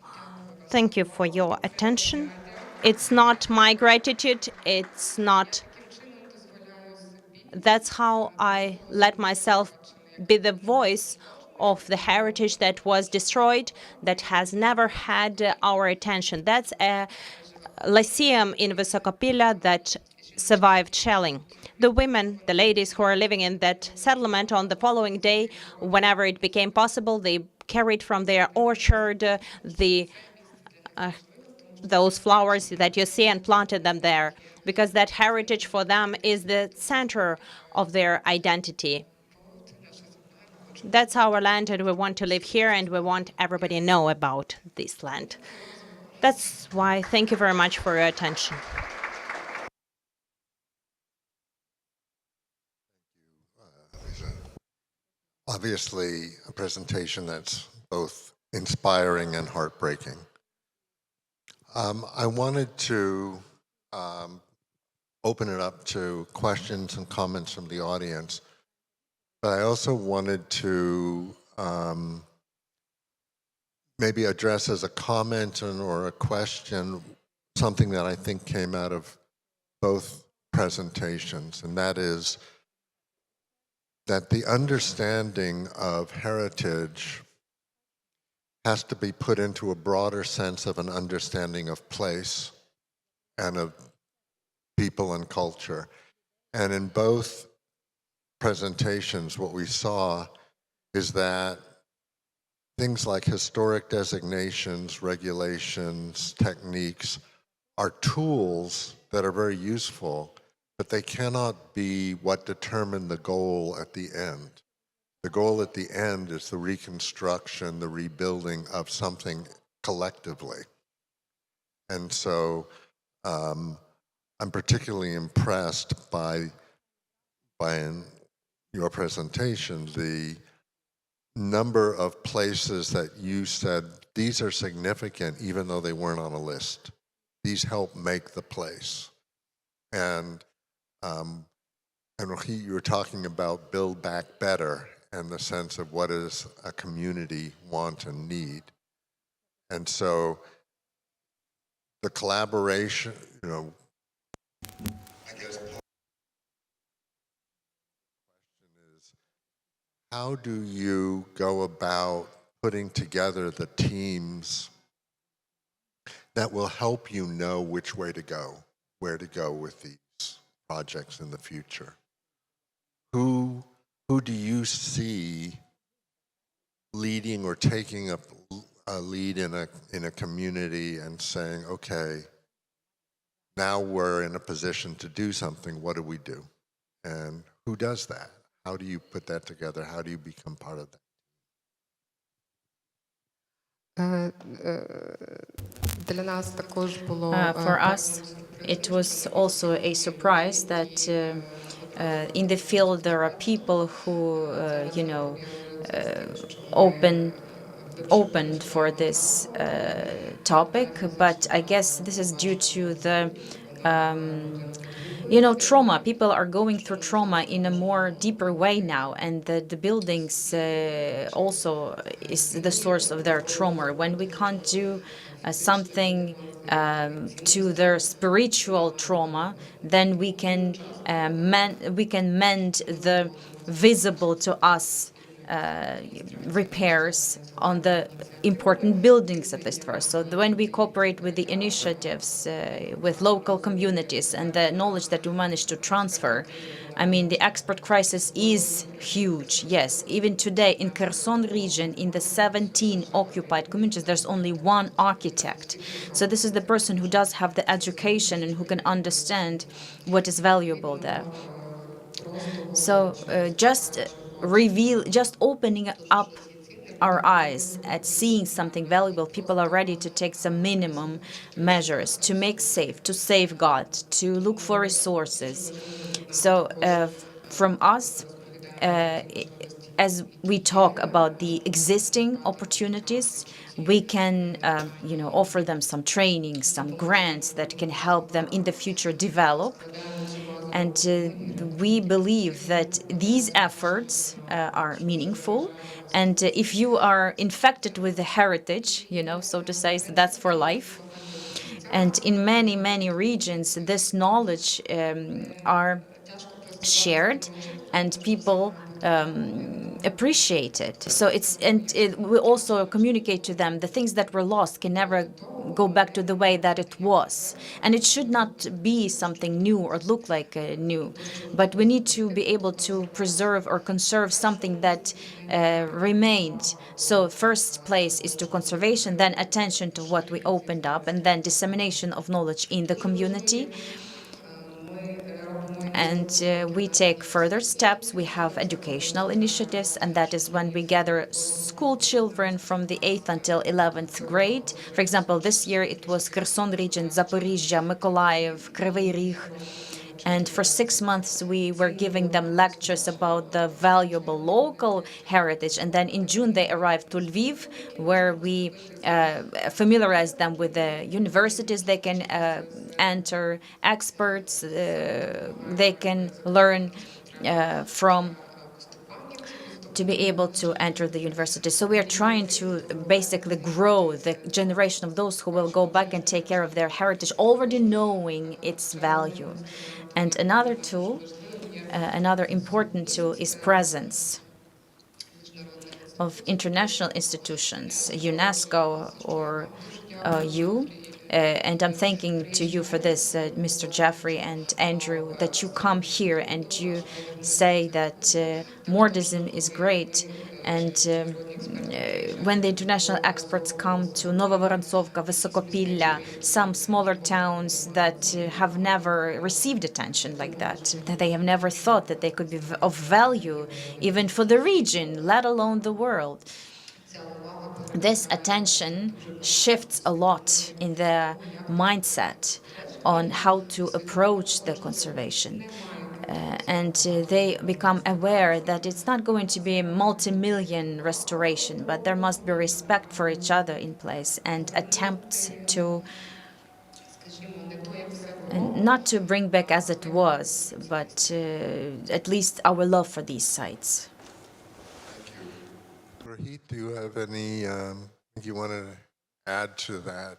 Thank you for your attention. It's not my gratitude, that's how I let myself be the voice of the heritage that was destroyed, that has never had our attention. That's a lyceum in Vysokopila that survived shelling. The women, the ladies who are living in that settlement, on the following day, whenever it became possible, they carried from their orchard those flowers that you see and planted them there, because that heritage for them is the center of their identity. That's our land, and we want to live here, and we want everybody to know about this land. That's why, thank you very much for your attention. Liza. Obviously, a presentation that's both inspiring and heartbreaking. I wanted to open it up to questions and comments from the audience, but I also wanted to maybe address as a comment or a question something that I think came out of both presentations, and that is that the understanding of heritage has to be put into a broader sense of an understanding of place and of people and culture. And in both presentations, what we saw is that things like historic designations, regulations, techniques are tools that are very useful, but they cannot be what determine the goal at the end. The goal at the end is the reconstruction, the rebuilding of something collectively. And so I'm particularly impressed by in your presentation, the number of places that you said, these are significant even though they weren't on a list. These help make the place. And Rohit, you were talking about build back better and the sense of what does a community want and need. And so the collaboration, you know, I guess the question is, how do you go about putting together the teams that will help you know which way to go, where to go with these projects in the future? Who do you see leading or taking a lead in a community and saying, okay, now we're in a position to do something, what do we do? And who does that? How do you put that together? How do you become part of that? For us, it was also a surprise that in the field there are people who, opened for this topic, but I guess this is due to the trauma. People are going through trauma in a more deeper way now, and the buildings also is the source of their trauma. When we can't do something to their spiritual trauma, then we can mend the visible to us repairs on the important buildings at least first. So when we cooperate with the initiatives, with local communities and the knowledge that we manage to transfer, I mean, the expert crisis is huge, yes. Even today in Kherson region, in the 17 occupied communities, there's only one architect. So this is the person who does have the education and who can understand what is valuable there. So just opening up our eyes at seeing something valuable, people are ready to take some minimum measures to make safe, to safeguard, to look for resources. So from us, as we talk about the existing opportunities, we can offer them some training, some grants that can help them in the future develop. And we believe that these efforts are meaningful. And if you are infected with the heritage, so to say, so that's for life. And in many, many regions, this knowledge are shared, and people appreciate it. So we also communicate to them the things that were lost can never go back to the way that it was, and it should not be something new or look like new, but we need to be able to preserve or conserve something that remained. So first place is to conservation, then attention to what we opened up, and then dissemination of knowledge in the community. And we take further steps. We have educational initiatives, and that is when we gather school children from the 8th until 11th grade. For example, this year it was Kherson region, Zaporizhzhia, Mykolaiv, Kryvyi Rih. And for 6 months, we were giving them lectures about the valuable local heritage. And then in June, they arrived to Lviv, where we familiarized them with the universities they can enter, experts they can learn from to be able to enter the university. So we are trying to basically grow the generation of those who will go back and take care of their heritage, already knowing its value. And another tool, another important tool, is presence of international institutions, UNESCO or you, And I'm thanking to you for this, Mr. Jeffrey and Andrew, that you come here and you say that Mordism is great. And when the international experts come to Novоворontsovka, Vysokopilya, some smaller towns that have never received attention like that they have never thought that they could be of value even for the region, let alone the world. This attention shifts a lot in their mindset on how to approach the conservation. And they become aware that it's not going to be a multi-million restoration, but there must be respect for each other in place and attempts to not to bring back as it was, but at least our love for these sites. Rohit, do you have any you want to add to that?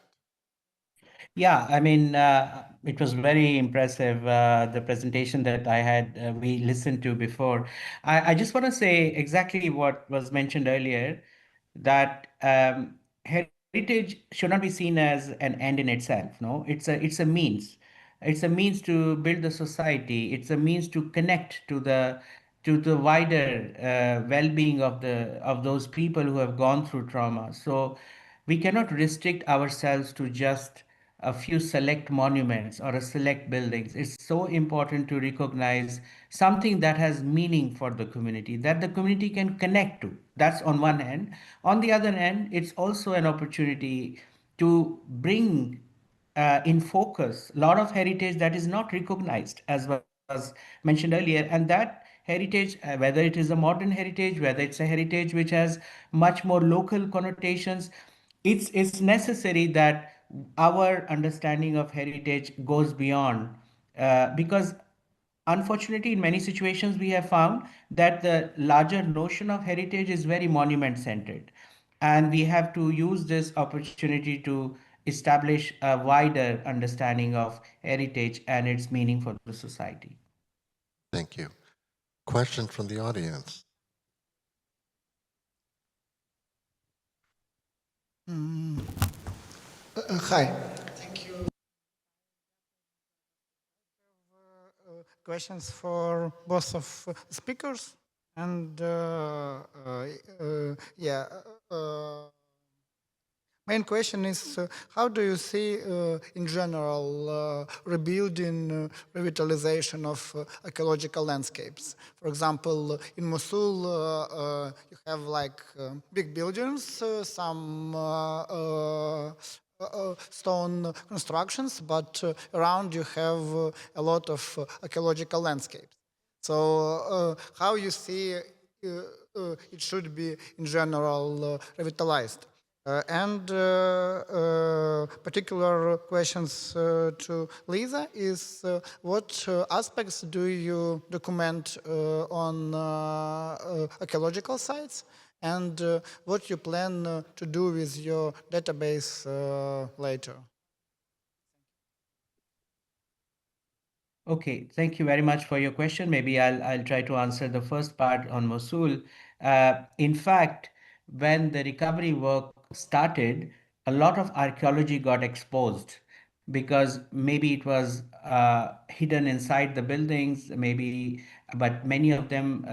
Yeah, I mean, it was very impressive, the presentation that I had, we listened to before. I just want to say exactly what was mentioned earlier, that heritage should not be seen as an end in itself. No, it's a means. It's a means to build the society. It's a means to connect to the wider well-being of those people who have gone through trauma. So we cannot restrict ourselves to just a few select monuments or a select buildings. It's so important to recognize something that has meaning for the community, that the community can connect to. That's on one hand. On the other hand, it's also an opportunity to bring in focus a lot of heritage that is not recognized, as was mentioned earlier. And that heritage, whether it is a modern heritage, whether it's a heritage which has much more local connotations, it's necessary that our understanding of heritage goes beyond, because unfortunately in many situations we have found that the larger notion of heritage is very monument centered, and we have to use this opportunity to establish a wider understanding of heritage and its meaning for the society. Thank you. Question from the audience. Hi. Questions for both of speakers, and main question is how do you see in general rebuilding revitalization of ecological landscapes? For example, in Mosul you have like big buildings, some stone constructions, but around you have a lot of ecological landscapes. So how you see it should be in general revitalized? And particular questions to Liza is what aspects do you document on ecological sites, and what you plan to do with your database later? Okay, thank you very much for your question. Maybe I'll try to answer the first part on Mosul. In fact, when the recovery work started, a lot of archaeology got exposed because maybe it was hidden inside the buildings, maybe, but many of them,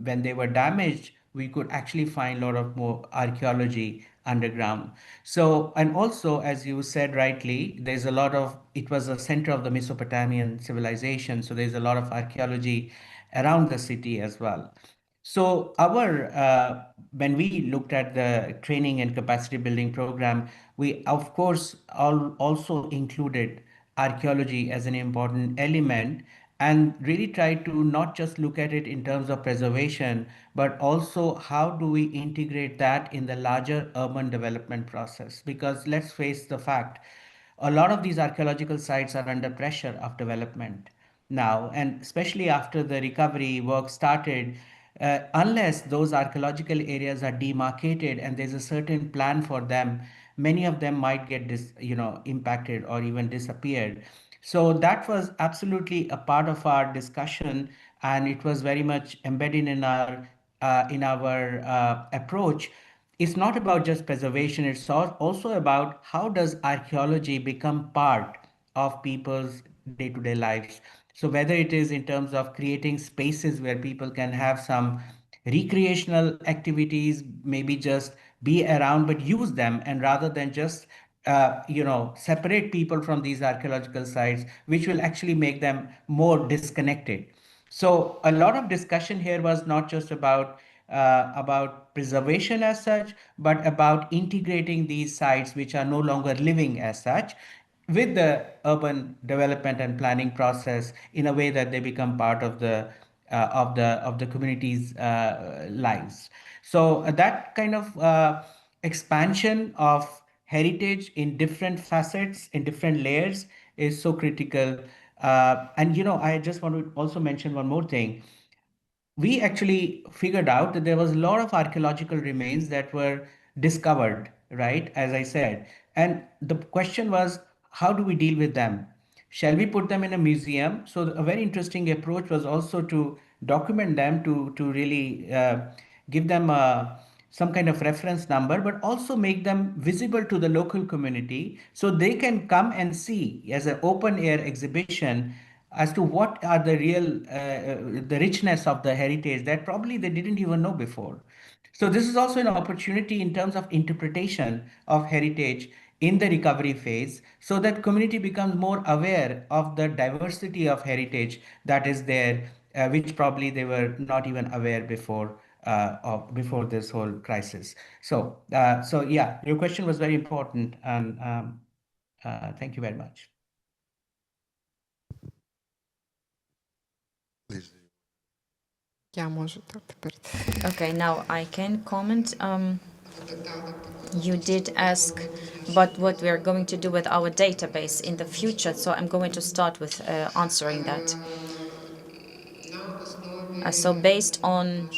when they were damaged, we could actually find a lot of more archaeology underground. So, and also, as you said rightly, there's a lot of, it was a center of the Mesopotamian civilization, so there's a lot of archaeology around the city as well. So our when we looked at the training and capacity building program, we of course also included archaeology as an important element, and really tried to not just look at it in terms of preservation, but also how do we integrate that in the larger urban development process? Because let's face the fact, a lot of these archaeological sites are under pressure of development now, and especially after the recovery work started, unless those archaeological areas are demarcated and there's a certain plan for them, many of them might get impacted or even disappeared. So that was absolutely a part of our discussion, and it was very much embedded in our approach. it's not about just preservation, it's also about how does archaeology become part of people's day-to-day lives. So whether it is in terms of creating spaces where people can have some recreational activities, maybe just be around but use them, and rather than just separate people from these archaeological sites, which will actually make them more disconnected. So a lot of discussion here was not just about preservation as such, but about integrating these sites which are no longer living as such with the urban development and planning process in a way that they become part of the community's lives. So that kind of expansion of heritage in different facets, in different layers, is so critical. And I just want to also mention one more thing. We actually figured out that there was a lot of archaeological remains that were discovered, right? As I said. And the question was, how do we deal with them? Shall we put them in a museum? So a very interesting approach was also to document them, to really give them some kind of reference number, but also make them visible to the local community so they can come and see as an open air exhibition as to what are the real the richness of the heritage that probably they didn't even know before. So this is also an opportunity in terms of interpretation of heritage in the recovery phase, so that community becomes more aware of the diversity of heritage that is there, which probably they were not even aware before this whole crisis. So yeah, your question was very important, and thank you very much. Please. Я можу так тепер. Okay, now I can comment. You did ask about what we are going to do with our database in the future, so I'm going to start with answering that. So based on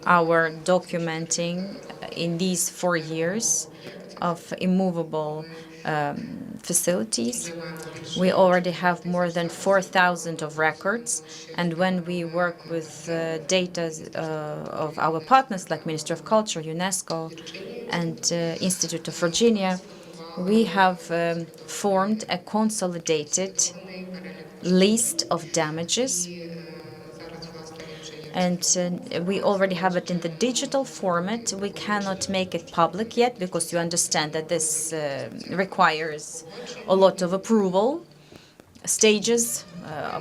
our documenting in these 4 years of immovable facilities, we already have more than 4,000 of records. And when we work with data of our partners like Ministry of Culture, UNESCO, and Institute of Virginia, we have formed a consolidated list of damages. And we already have it in the digital format. We cannot make it public yet because you understand that this requires a lot of approval stages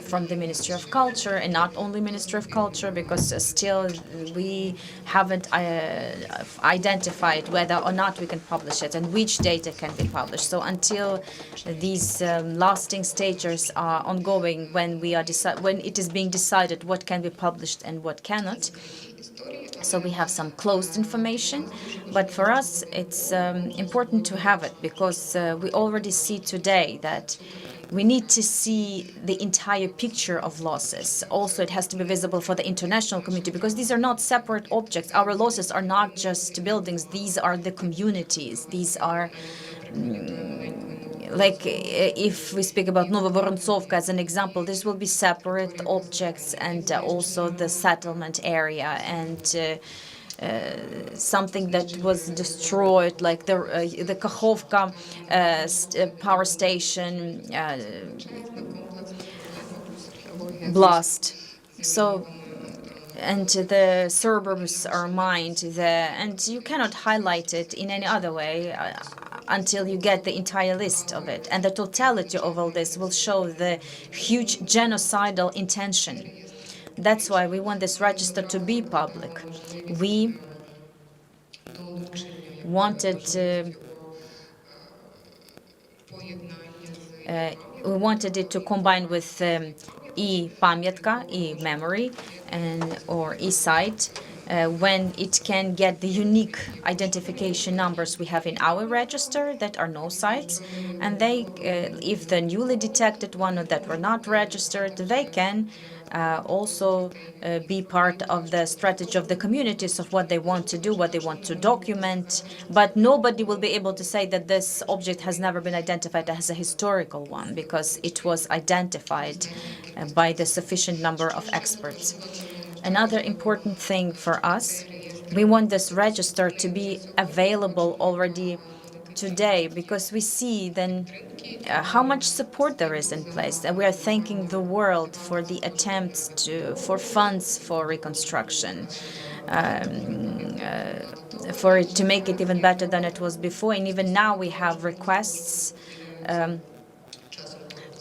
from the Ministry of Culture, and not only Ministry of Culture, because still we haven't identified whether or not we can publish it and which data can be published. So until these lasting stages are ongoing, when it is being decided what can be published and what cannot. So we have some closed information, but for us it's important to have it because we already see today that we need to see the entire picture of losses. Also, it has to be visible for the international community because these are not separate objects. Our losses are not just buildings. These are the communities. These are like if we speak about Novovorontsovka as an example, this will be separate objects, and also the settlement area, and something that was destroyed, like the Kakhovka power station blast. So, and the suburbs are mined there, and you cannot highlight it in any other way until you get the entire list of it. And the totality of all this will show the huge genocidal intention. That's why we want this register to be public. We wanted it to combine with e-pamyatka, e-memory, or e-site, when it can get the unique identification numbers we have in our register that are no sites, and they, if the newly detected one that were not registered, they can also be part of the strategy of the communities of what they want to do, what they want to document. But nobody will be able to say that this object has never been identified as a historical one because it was identified by the sufficient number of experts. Another important thing for us We want this register to be available already today, because we see then how much support there is in place. And we are thanking the world for the attempts for funds for reconstruction, to make it even better than it was before. And even now we have requests,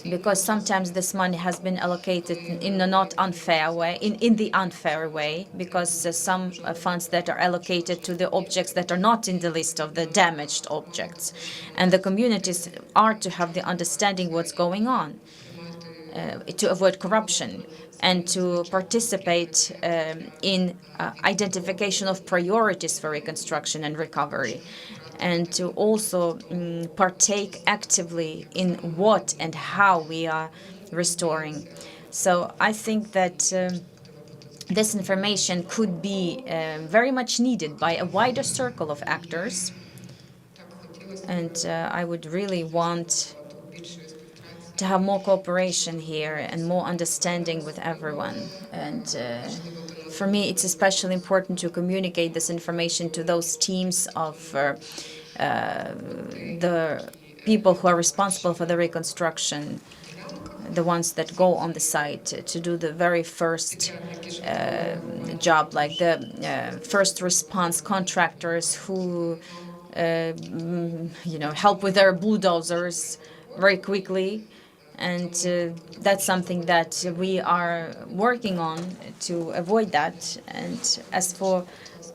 because sometimes this money has been allocated in a not unfair way, in the unfair way, because some funds that are allocated to the objects that are not in the list of the damaged objects. And the communities are to have the understanding what's going on, to avoid corruption, and to participate in identification of priorities for reconstruction and recovery, and to also partake actively in what and how we are restoring. So I think that this information could be very much needed by a wider circle of actors, and I would really want to have more cooperation here and more understanding with everyone. And for me, it's especially important to communicate this information to those teams of the people who are responsible for the reconstruction, the ones that go on the site to do the very first job, like the first response contractors who help with their bulldozers very quickly. And that's something that we are working on to avoid that. And as for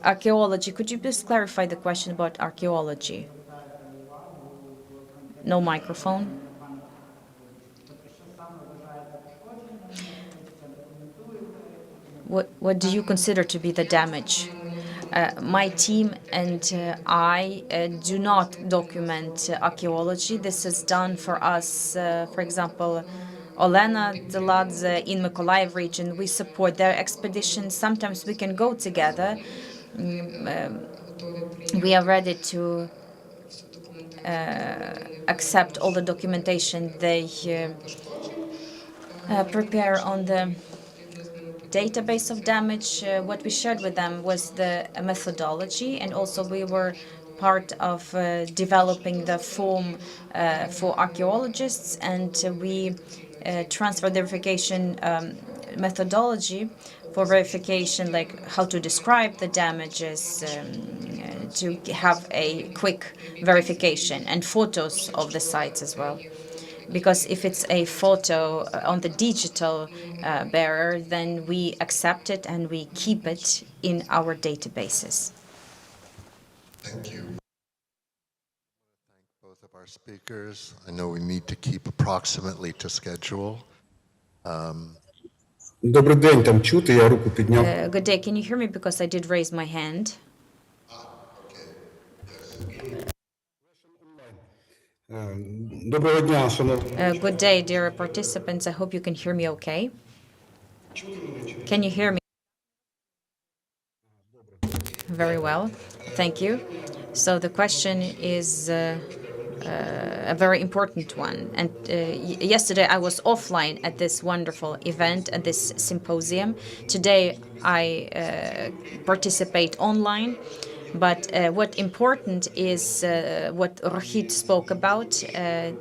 archaeology, could you please clarify the question about archaeology? No microphone. What do you consider to be the damage? My team and I do not document archaeology. This is done for us. For example, Olena Deladze in Mykolaiv region, we support their expeditions. Sometimes we can go together. We are ready to accept all the documentation they prepare on the database of damage. What we shared with them was the methodology, and also we were part of developing the form for archaeologists, and we transferred the verification methodology for verification, like how to describe the damages, to have a quick verification, and photos of the sites as well. Because if it's a photo on the digital bearer, then we accept it and we keep it in our databases. Thank you. Thank both of our speakers. I know we need to keep approximately to schedule. Добрий день, там чути, я руку підняв. Good day. Can you hear me? Because I did raise my hand. Доброго дня, шановні. Good day, dear participants. I hope you can hear me okay. Can you hear me? Very well. Thank you. So the question is a very important one. And yesterday I was offline at this wonderful event, at this symposium. Today I participate online. But what important is what Rohit spoke about.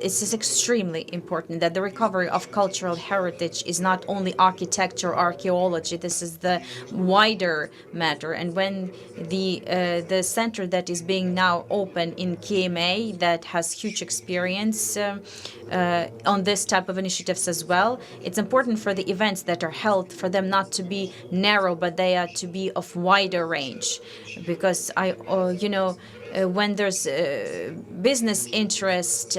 This is extremely important, that the recovery of cultural heritage is not only architecture or archaeology. This is the wider matter. And when the center that is being now open in KMA, that has huge experience on this type of initiatives as well, it's important for the events that are held for them not to be narrow, but they are to be of wider range. Because when there's business interest,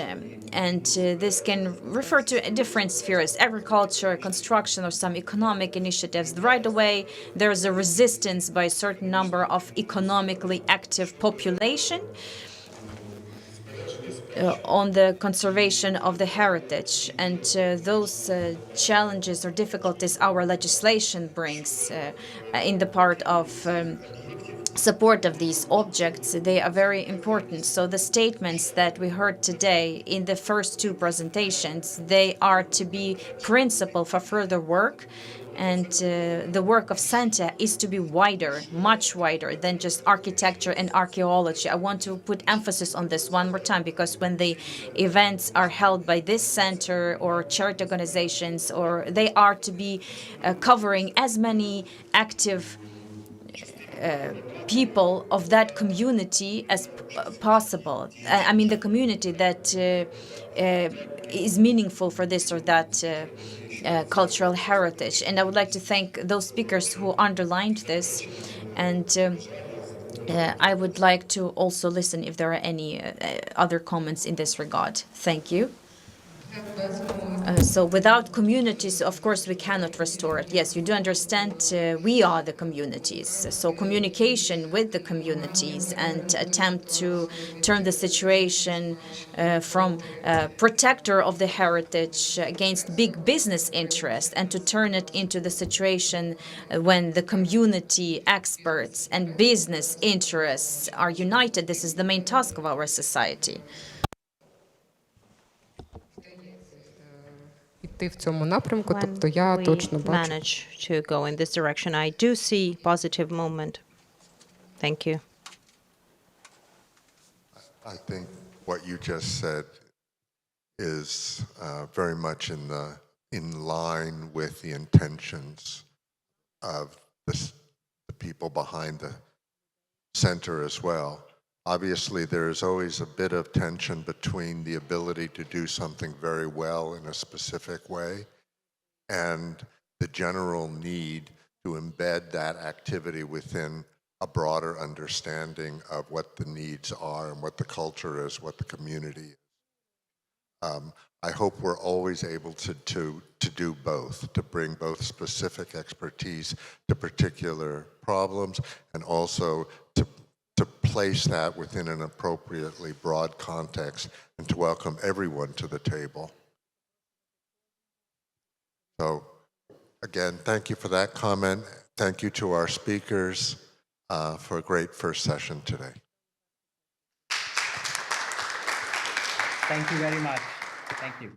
and this can refer to different spheres, agriculture, construction, or some economic initiatives, right away there's a resistance by a certain number of economically active population on the conservation of the heritage. And those challenges or difficulties our legislation brings in the part of support of these objects, they are very important. So the statements that we heard today in the first two presentations, they are to be principle for further work. And the work of Center is to be wider, much wider than just architecture and archaeology. I want to put emphasis on this one more time, because when the events are held by this center or charity organizations, or they are to be covering as many active people of that community as possible. I mean, the community that is meaningful for this or that cultural heritage. And I would like to thank those speakers who underlined this. And I would like to also listen if there are any other comments in this regard. Thank you. So without communities, of course, we cannot restore it. Yes, you do understand, we are the communities. So communication with the communities and attempt to turn the situation from protector of the heritage against big business interest, and to turn it into the situation when the community experts and business interests are united. This is the main task of our society. Йти в цьому напрямку, When тобто я точно we бачу. manage to go in this direction, I do see positive movement. Thank you. I think what you just said is very much in line with the intentions of the people behind the center as well. Obviously, there is always a bit of tension between the ability to do something very well in a specific way and the general need to embed that activity within a broader understanding of what the needs are and what the culture is, what the community is. I hope we're always able to do both, to bring both specific expertise to particular problems and also to place that within an appropriately broad context and to welcome everyone to the table. So again, thank you for that comment. Thank you to our speakers for a great first session today. Thank you very much. Thank you.